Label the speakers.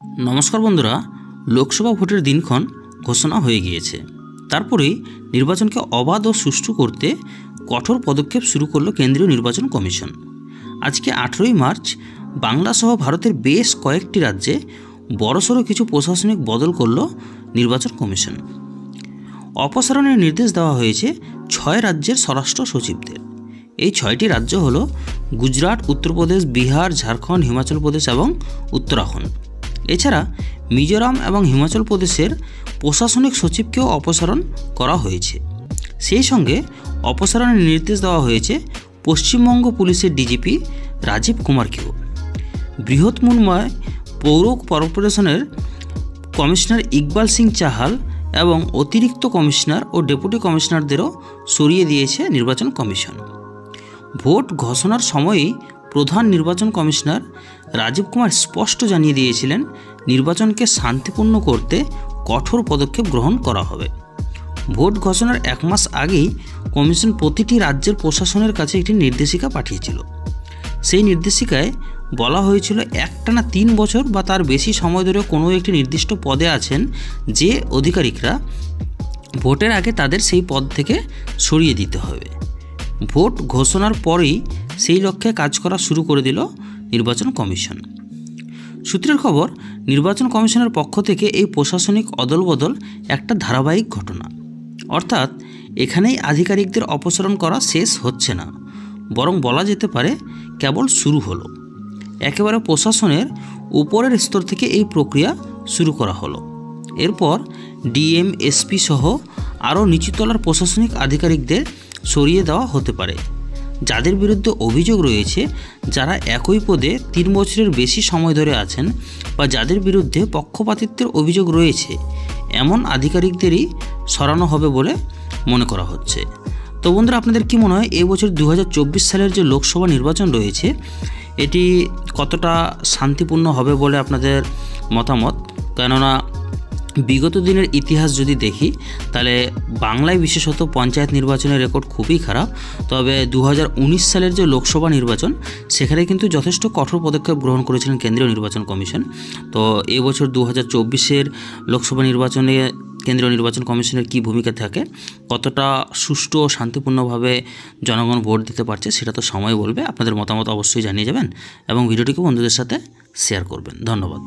Speaker 1: নমস্কার বন্ধুরা, লোকসভা ভোটের দিনক্ষণ ঘোষণা হয়ে গিয়েছে। তারপরেই নির্বাচনকে অবাধ ও সুষ্ঠু করতে কঠোর পদক্ষেপ শুরু করলো কেন্দ্রীয় নির্বাচন কমিশন। আজকে 18ই মার্চ বাংলাসহ ভারতের বেশ কয়েকটি রাজ্যে বড়সড় কিছু প্রশাসনিক বদল করল নির্বাচন কমিশন। অপসারণের নির্দেশ দেওয়া হয়েছে 6 রাজ্যের স্বরাষ্ট্র সচিবদের। এই 6টি রাজ্য হল গুজরাট, উত্তরপ্রদেশ, বিহার, ঝাড়খণ্ড, হিমাচল প্রদেশ এবং উত্তরাখণ্ড। এছাড়া মিজোরাম এবং হিমাচল প্রদেশের প্রশাসনিক সচিবকেও অপসারণ করা হয়েছে। সেই সঙ্গে অপসারণের নির্দেশ দেওয়া হয়েছে পশ্চিমবঙ্গ পুলিশের ডিজিপি রাজীব কুমারকেও। বৃহৎ মুম্বাই পৌর কর্পোরেশনের কমিশনার ইকবাল সিং চাহাল এবং অতিরিক্ত কমিশনার ও ডেপুটি কমিশনারদেরও সরিয়ে দিয়েছে নির্বাচন কমিশন। ভোট ঘোষণার সময়েই প্রধান নির্বাচন কমিশনার রাজীব কুমার স্পষ্ট জানিয়ে দিয়েছিলেন, নির্বাচনকে শান্তিপূর্ণ করতে কঠোর পদক্ষেপ গ্রহণ করা হবে। ভোট ঘোষণার 1 মাস আগেই কমিশন প্রতিটি রাজ্যের প্রশাসনের কাছে একটি নির্দেশিকা পাঠিয়েছিল। সেই নির্দেশিকায় বলা হয়েছিল, একটানা 3 বছর বা তার বেশি সময় ধরে কোনো একটি নির্দিষ্ট পদে আছেন যে আধিকারিকরা, ভোটের আগে তাদের সেই পদ থেকে সরিয়ে দিতে হবে। ভোট ঘোষণার পরেই সেই লক্ষ্যে কাজ করা শুরু করে দিল নির্বাচন কমিশন। সূত্রের খবর, নির্বাচন কমিশনের পক্ষ থেকে এই প্রশাসনিক অদলবদল একটা ধারাবাহিক ঘটনা। অর্থাৎ এখানেই আধিকারিকদের অপসারণ করা শেষ হচ্ছে না, বরং বলা যেতে পারে কেবল শুরু হলো। একেবারে প্রশাসনের উপরের স্তর থেকে এই প্রক্রিয়া শুরু করা হলো। এরপর ডিএম, এসপি সহ আরও নিচুতলার প্রশাসনিক আধিকারিকদের সরিয়ে দেওয়া হতে পারে। যাদের বিরুদ্ধে অভিযোগ রয়েছে, যারা একই পদে 3 বছরের বেশি সময় ধরে আছেন বা যাদের বিরুদ্ধে পক্ষপাতিত্বের অভিযোগ রয়েছে, এমন আধিকারিকদেরই সরানো হবে বলে মনে করা হচ্ছে। তো বন্ধুরা, আপনাদের কি মনে হয় এই বছর 2024 সালের যে লোকসভা নির্বাচন রয়েছে, এটি কতটা শান্তিপূর্ণ হবে বলে আপনাদের মতামত? কেননা বিগত দিনের ইতিহাস যদি দেখি, তাহলে বাংলায় বিশেষত পঞ্চায়েত নির্বাচনের রেকর্ড খুবই খারাপ। তবে 2019 সালের যে লোকসভা নির্বাচন, সেখানে কিন্তু যথেষ্ট কঠোর পদক্ষেপ গ্রহণ করেছিলেন কেন্দ্রীয় নির্বাচন কমিশন। তো এবছর 2024-এর লোকসভা নির্বাচনে কেন্দ্রীয় নির্বাচন কমিশনের কী ভূমিকা থাকে, কতটা সুষ্ঠু ও শান্তিপূর্ণভাবে জনগণ ভোট দিতে পারছে, সেটা তো সময় বলবে। আপনাদের মতামত অবশ্যই জানিয়ে যাবেন এবং ভিডিওটিকে বন্ধুদের সাথে শেয়ার করবেন। ধন্যবাদ।